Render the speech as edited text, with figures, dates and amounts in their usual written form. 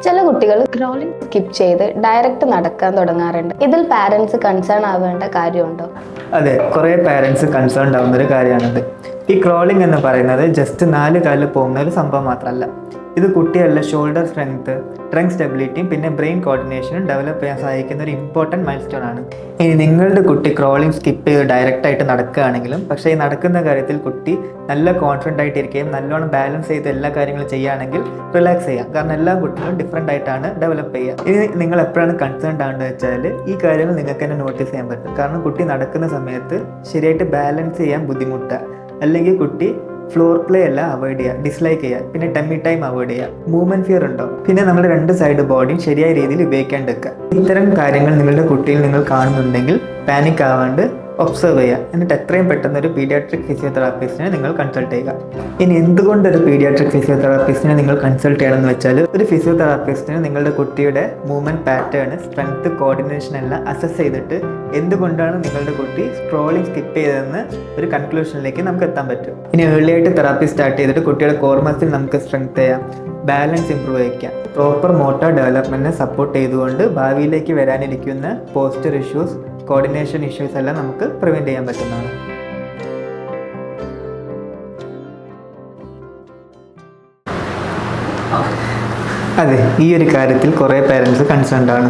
ചില കുട്ടികൾ crawling skip ചെയ്ത് ഡയറക്റ്റ് നടക്കാൻ തുടങ്ങാറുണ്ട്. ഇതിൽ പാരൻസ് കൺസേൺ ആവേണ്ട കാര്യമുണ്ടോ? അതെ, കുറേ പാരൻസ് കൺസേൺ ആവുന്ന ഒരു കാര്യമാണിത്. ഈ ക്രോളിംഗ് എന്ന് പറയുന്നത് ജസ്റ്റ് 4 കാലിൽ പോകുന്ന ഒരു സംഭവം മാത്രമല്ല. ഇത് കുട്ടികളുടെ ഷോൾഡർ സ്ട്രെങ്ത്, ട്രങ്ക് സ്റ്റെബിലിറ്റിയും പിന്നെ ബ്രെയിൻ കോർഡിനേഷനും ഡെവലപ്പ് ചെയ്യാൻ സഹായിക്കുന്ന ഒരു ഇമ്പോർട്ടൻറ്റ് മൈൽ സ്റ്റോൺ ആണ്. ഇനി നിങ്ങളുടെ കുട്ടി ക്രോളിംഗ് സ്കിപ്പ് ചെയ്ത് ഡയറക്റ്റായിട്ട് നടക്കുകയാണെങ്കിലും പക്ഷേ ഈ നടക്കുന്ന കാര്യത്തിൽ കുട്ടി നല്ല കോൺഫിഡൻ്റ് ആയിട്ടിരിക്കുകയും നല്ലോണം ബാലൻസ് ചെയ്ത് എല്ലാ കാര്യങ്ങളും ചെയ്യുകയാണെങ്കിൽ റിലാക്സ് ചെയ്യാം. കാരണം എല്ലാ കുട്ടികളും ഡിഫറെൻ്റ് ആയിട്ടാണ് ഡെവലപ്പ് ചെയ്യുക. ഇനി നിങ്ങൾ എപ്പോഴാണ് കൺസേൺഡ് ആണെന്ന് വെച്ചാൽ ഈ കാര്യങ്ങൾ നിങ്ങൾക്ക് തന്നെ നോട്ടീസ് ചെയ്യാൻ പറ്റും. കാരണം കുട്ടി നടക്കുന്ന സമയത്ത് ശരിയായിട്ട് ബാലൻസ് ചെയ്യാൻ ബുദ്ധിമുട്ടാണ്, അല്ലെങ്കിൽ കുട്ടി ഫ്ലോർ പ്ലേ എല്ലാം അവോയ്ഡ് ചെയ്യുക, ഡിസ്ലൈക്ക് ചെയ്യുക, പിന്നെ ടമ്മി ടൈം അവോയ്ഡ് ചെയ്യുക, മൂവ്മെന്റ് ഫിയർ ഉണ്ടാവും. പിന്നെ നമ്മൾ 2 സൈഡ് ബോഡിയും ശരിയായ രീതിയിൽ ഉപയോഗിക്കാണ്ടിരിക്കുക. ഇത്തരം കാര്യങ്ങൾ നിങ്ങളുടെ കുട്ടിയിൽ നിങ്ങൾ കാണുന്നുണ്ടെങ്കിൽ പാനിക് ആവാണ്ട് ഒബ്സർവ് ചെയ്യുക. എന്നിട്ട് എത്രയും പെട്ടെന്ന് ഒരു പീഡിയാട്രിക് ഫിസിയോതെറാപ്പിസ്റ്റിനെ നിങ്ങൾ കൺസൾട്ട് ചെയ്യുക. ഇനി എന്തുകൊണ്ട് ഒരു പീഡിയാട്രിക് ഫിസിയോതെറാപ്പിസ്റ്റിനെ നിങ്ങൾ കൺസൾട്ട് ചെയ്യണമെന്ന് വെച്ചാൽ, ഒരു ഫിസിയോതെറാപ്പിസ്റ്റിന് നിങ്ങളുടെ കുട്ടിയുടെ മൂവ്മെന്റ് പാറ്റേൺ, സ്ട്രെങ്ത്, കോർഡിനേഷൻ എല്ലാം അസസ് ചെയ്തിട്ട് എന്തുകൊണ്ടാണ് നിങ്ങളുടെ കുട്ടി സ്ക്രോളിംഗ് സ്കിപ്പ് ചെയ്തതെന്ന് ഒരു കൺക്ലൂഷനിലേക്ക് നമുക്ക് എത്താൻ പറ്റും. ഇനി ഏർലി ആയിട്ട് തെറാപ്പി സ്റ്റാർട്ട് ചെയ്തിട്ട് കുട്ടിയുടെ കോർ മസിൽ നമുക്ക് സ്ട്രെങ്ത് ചെയ്യാം, ബാലൻസ് ഇംപ്രൂവ് ചെയ്യിക്കാം, പ്രോപ്പർ മോട്ടോർ ഡെവലപ്മെന്റിനെ സപ്പോർട്ട് ചെയ്തുകൊണ്ട് ഭാവിയിലേക്ക് വരാനിരിക്കുന്ന പോസ്റ്റർ ഇഷ്യൂസ്, കോർഡിനേഷൻ ഇഷ്യൂസ് എല്ലാം നമുക്ക് പ്രിവെൻറ്റ് ചെയ്യാൻ പറ്റുന്നതാണ്. അതെ, ഈ ഒരു കാര്യത്തിൽ കുറേ പേരൻസ് കൺസേൺഡ് ആണ്.